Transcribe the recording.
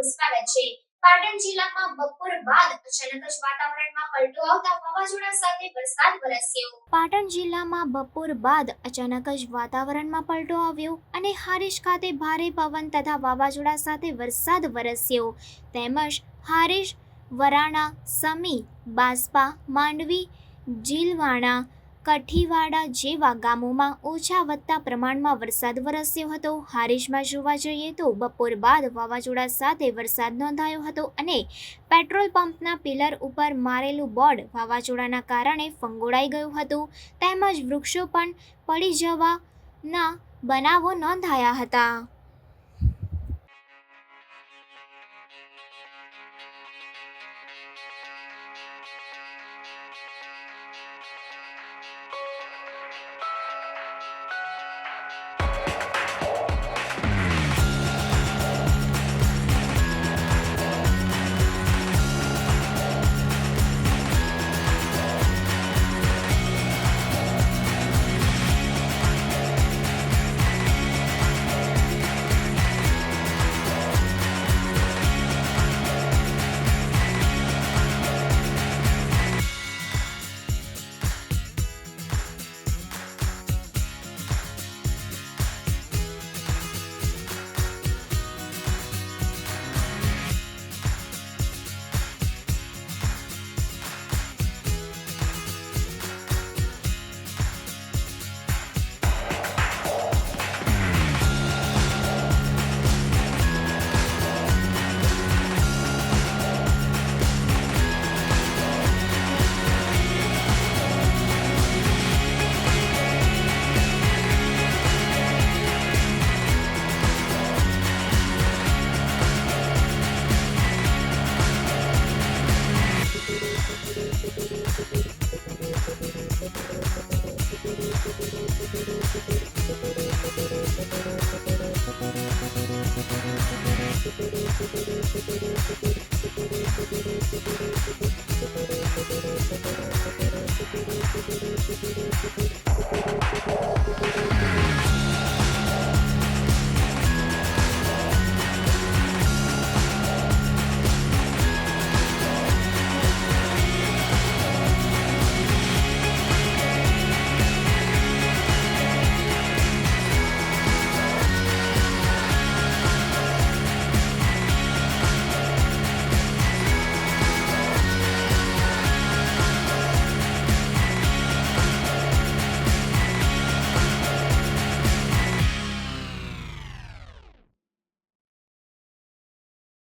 આપનું સ્વાગત છે। પાટણ જિલ્લામાં બપોર બાદ અચાનક જ વાતાવરણમાં પલટો આવતા વાવાઝોડા સાથે વરસાદ વરસ્યો। પાટણ જિલ્લામાં બપોર બાદ અચાનક જ વાતાવરણમાં પલટો આવ્યો અને હારીજ ખાતે ભારે પવન તથા વાવાઝોડા સાથે વરસાદ વરસ્યો તેમજ હારીજ, વરાણા, સમી, બાસ્પા, માંડવી, જીલવાણા, કઠીવાડા જેવા ગામોમાં ઓછા વત્તા પ્રમાણમાં વરસાદ વરસ્યો હતો। હારીજમાં જોવા જઈએ તો બપોર બાદ વાવાઝોડા સાથે વરસાદ નોંધાયો હતો અને પેટ્રોલ પંપના પિલર ઉપર મારેલું બોર્ડ વાવાઝોડાના કારણે ફંગોળાઈ ગયું હતું તેમજ વૃક્ષો પણ પડી જવાના બનાવો નોંધાયા હતા।